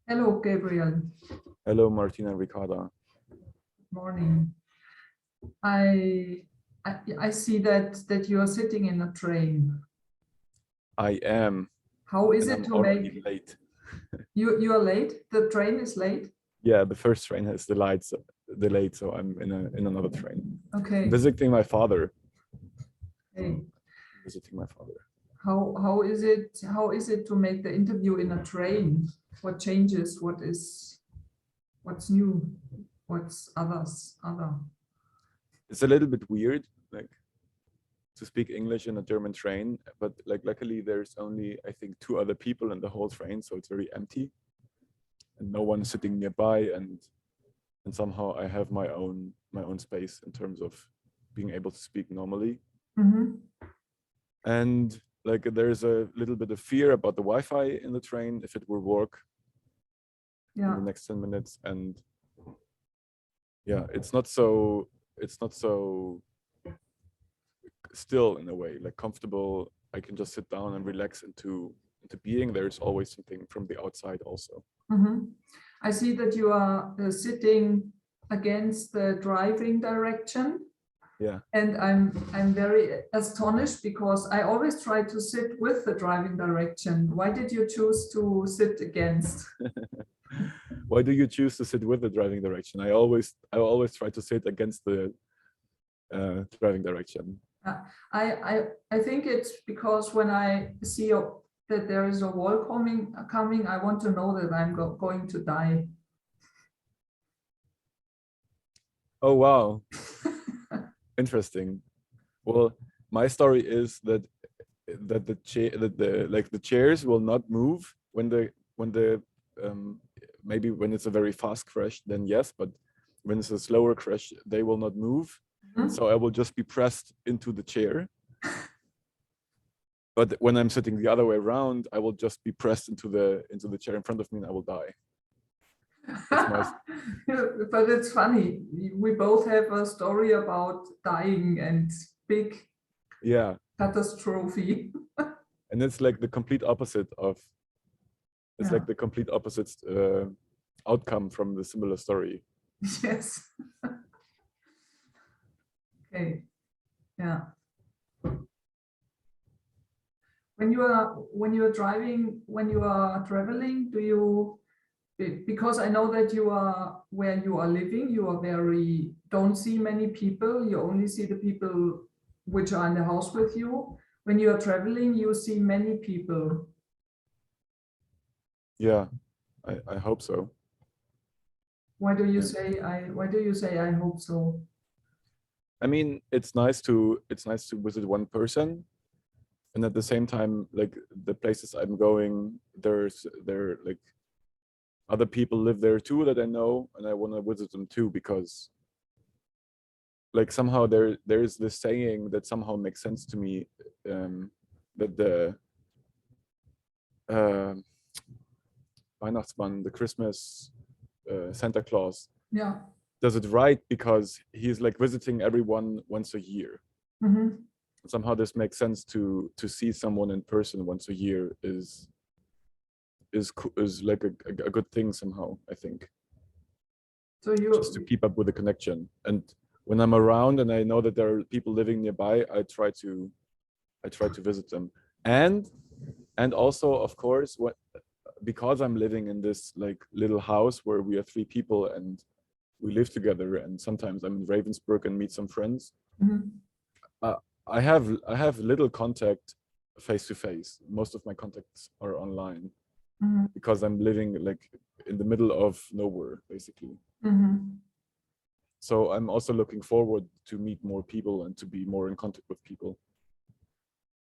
Hello, Gabriel. Hello, Martina and Ricarda. Morning. I I see that you are sitting in a train. I am, How is and it I'm to already make late. you are late? The train is late? Yeah, the first train has delayed, so I'm in another train. Okay. Visiting my father. Okay. Visiting my father. How is it to make the interview in a train? What changes? What's new? What's other? It's a little bit weird, like to speak English in a German train, but like luckily there's only I think 2 other people in the whole train, so it's very empty, and no one sitting nearby, and somehow I have my own space in terms of being able to speak normally. Mm-hmm. And like there's a little bit of fear about the Wi-Fi in the train, if it will work in Yeah. the next 10 minutes. And yeah, it's not so still in a way, like comfortable. I can just sit down and relax into being. There's always something from the outside also. Mm-hmm. I see that you are sitting against the driving direction. Yeah. And I'm very astonished because I always try to sit with the driving direction. Why did you choose to sit against? Why do you choose to sit with the driving direction? I always try to sit against the driving direction. I think it's because when I see that there is a wall coming, I want to know that I'm going to die. Oh wow. Interesting. Well, my story is that the chairs will not move when the maybe when it's a very fast crash, then yes, but when it's a slower crash, they will not move. Mhm. So I will just be pressed into the chair. But when I'm sitting the other way around, I will just be pressed into the chair in front of me, and I will die. But it's funny. We both have a story about dying and big catastrophe. And it's like the complete opposite of. It's like the complete opposite outcome from the similar story. Yes. Okay. Yeah. When you are driving, when you are traveling, do you, because I know that you are where you are living, you are don't see many people, you only see the people which are in the house with you. When you are traveling, you see many people. Yeah, I hope so. Why do you say I hope so? I mean, it's nice to visit one person, and at the same time, like the places I'm going, there like other people live there too that I know, and I want to visit them too, because like somehow there's this saying that somehow makes sense to me, that the Weihnachtsmann, the Christmas Santa Claus, does it right because he's like visiting everyone once a year. Mm-hmm. Somehow this makes sense to see someone in person once a year is like a good thing somehow, I think. So just to keep up with the connection. And when I'm around and I know that there are people living nearby, I try to visit them. And also, of course, because I'm living in this like little house where we are 3 people and we live together, and sometimes I'm in Ravensburg and meet some friends. Mm-hmm. I have little contact face to face. Most of my contacts are online. Mm-hmm. Because I'm living like in the middle of nowhere, basically. Mm-hmm. So I'm also looking forward to meet more people and to be more in contact with people.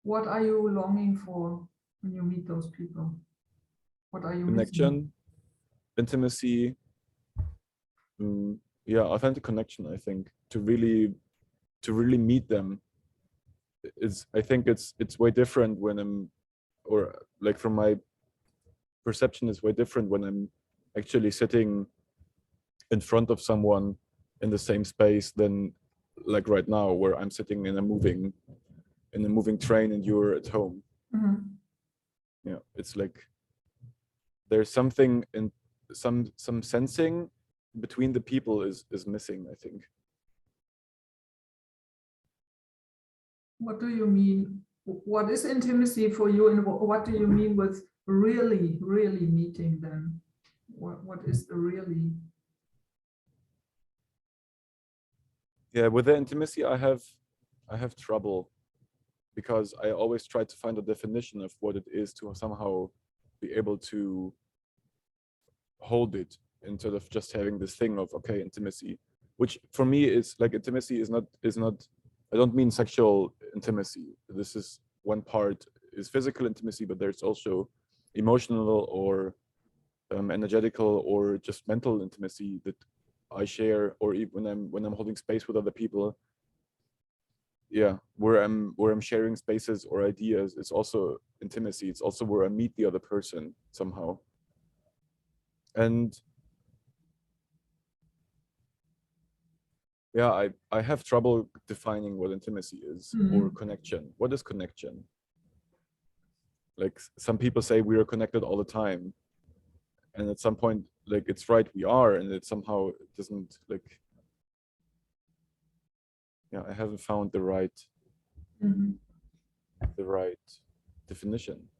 What are you longing for when you meet those people? What are you Connection, missing? intimacy, yeah, authentic connection. I think to really meet them is, I think it's way different when I'm, or like from my perception, is way different when I'm actually sitting in front of someone in the same space than like right now, where I'm sitting in a moving train and you're at home. Mm-hmm. Yeah, it's like there's something some sensing between the people is missing, I think. What do you mean? What is intimacy for you, and what do you mean with really meeting them? What is the really? Yeah, with the intimacy, I have trouble, because I always try to find a definition of what it is to somehow be able to hold it, instead of just having this thing of, okay, intimacy, which for me is like, intimacy is not, I don't mean sexual intimacy. This is one part is physical intimacy, but there's also emotional or energetical or just mental intimacy that I share, or even when I'm holding space with other people. Yeah, where I'm sharing spaces or ideas, it's also intimacy. It's also where I meet the other person somehow. And yeah, I have trouble defining what intimacy is, or connection. What is connection? Like, some people say we are connected all the time, and at some point, like, it's right, we are, and it somehow doesn't, like, yeah, I haven't found the right definition.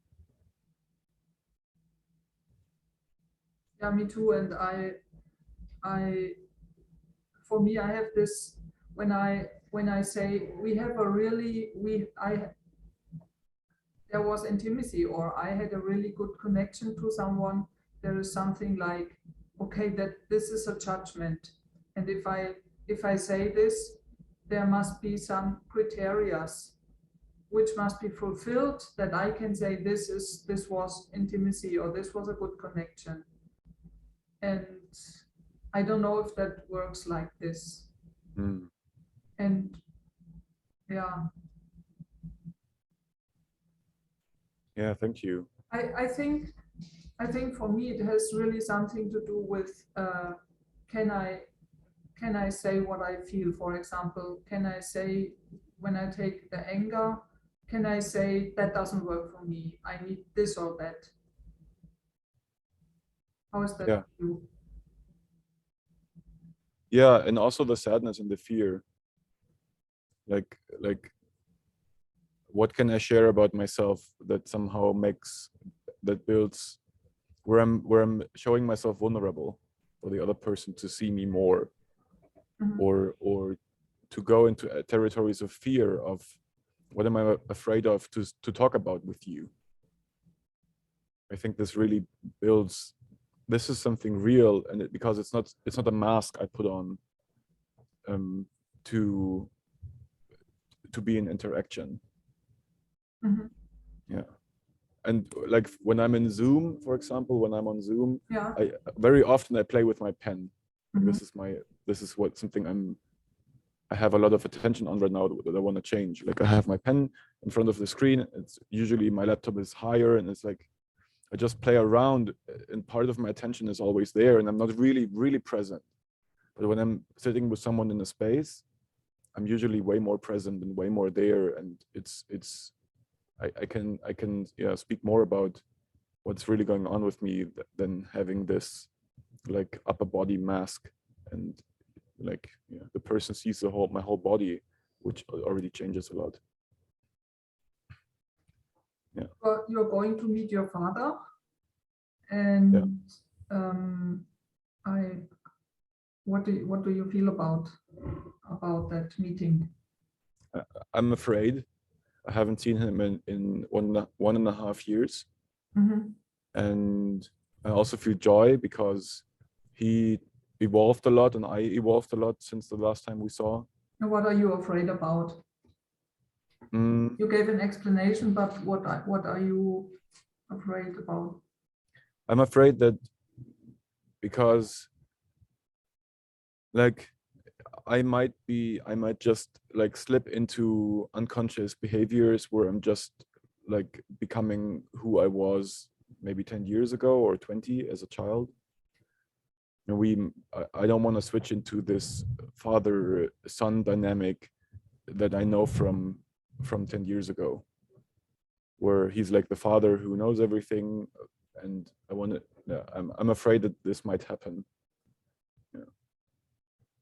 Yeah, me too. And for me, I have this, when I say we have a really, there was intimacy, or I had a really good connection to someone, there is something like, okay, that this is a judgment. And if I say this, there must be some criteria which must be fulfilled, that I can say this was intimacy, or this was a good connection. And I don't know if that works like this. And yeah. Yeah, thank you. I think for me it has really something to do with can I say what I feel? For example, can I say, when I take the anger, can I say that doesn't work for me? I need this or that. How is that for you? Yeah, and also the sadness and the fear. Like what can I share about myself that somehow builds, where I'm showing myself vulnerable for the other person to see me more, or to go into territories of fear of, what am I afraid of to talk about with you? I think this really builds, this is something real, and because it's not a mask I put on to be in interaction. Yeah. And like, when I'm in Zoom, for example, when I'm on Zoom, I very often I play with my pen. This is something I have a lot of attention on right now that I want to change. Like, I have my pen in front of the screen. It's usually, my laptop is higher, and it's like, I just play around, and part of my attention is always there, and I'm not really present. But when I'm sitting with someone in a space, I'm usually way more present and way more there, and I can speak more about what's really going on with me than having this like upper body mask, and like, the person sees my whole body, which already changes a lot. Yeah. Well, you're going to meet your father, and what do you feel about that meeting? I'm afraid. I haven't seen him in 1.5 years. And I also feel joy, because he evolved a lot and I evolved a lot since the last time we saw. And what are you afraid about? You gave an explanation, but what are you afraid about? I'm afraid that, because like, I might just like slip into unconscious behaviors where I'm just like becoming who I was maybe 10 years ago or 20 as a child. And I don't want to switch into this father-son dynamic that I know from 10 years ago, where he's like the father who knows everything, and I want to yeah, I'm afraid that this might happen. Yeah.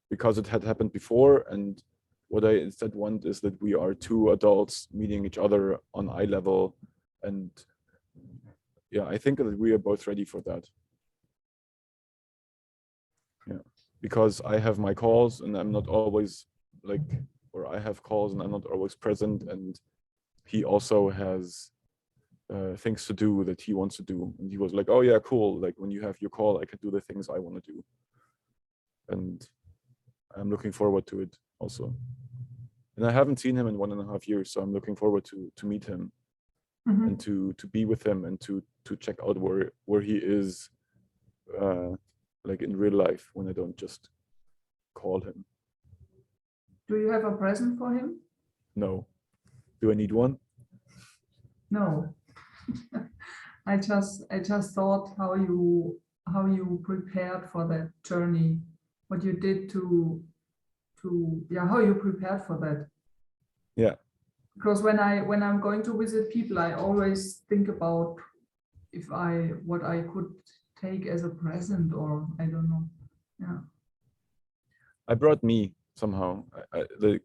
Because it had happened before, and what I instead want is that we are two adults meeting each other on eye level, and yeah, I think that we are both ready for that. Yeah, because I have my calls and I'm not always like, or I have calls and I'm not always present, and he also has things to do that he wants to do. And he was like, oh yeah, cool. Like when you have your call, I can do the things I want to do. And I'm looking forward to it also. And I haven't seen him in 1.5 years, so I'm looking forward to meet him and to be with him and to check out where he is, like in real life, when I don't just call him. Do you have a present for him? No. Do I need one? No. I just thought how you prepared for that journey, what you did to yeah, how you prepared for that. Yeah. Because when I'm going to visit people, I always think about what I could take as a present, or I don't know. Yeah. I brought me somehow.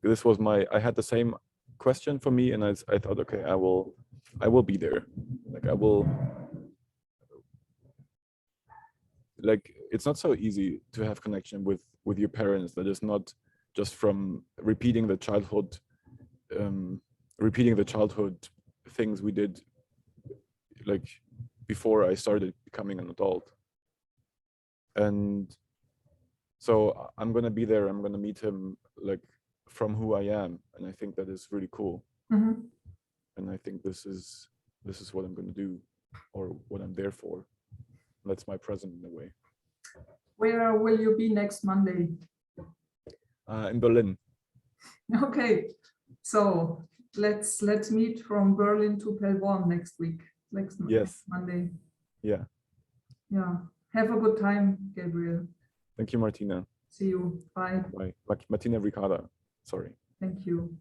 This was I had the same question for me, and I thought, okay, I will be there. Like I will. Like it's not so easy to have connection with your parents. That is not just from repeating the childhood things we did like before I started becoming an adult. And so I'm gonna be there. I'm gonna meet him like from who I am, and I think that is really cool. And I think this is what I'm gonna do, or what I'm there for. That's my present in a way. Where will you be next Monday? In Berlin. Okay, so let's meet from Berlin to Pelvorm next week. Next Monday. Yeah. Yeah. Have a good time, Gabriel. Thank you, Martina. See you. Bye. Bye. Martina Ricarda. Sorry. Thank you.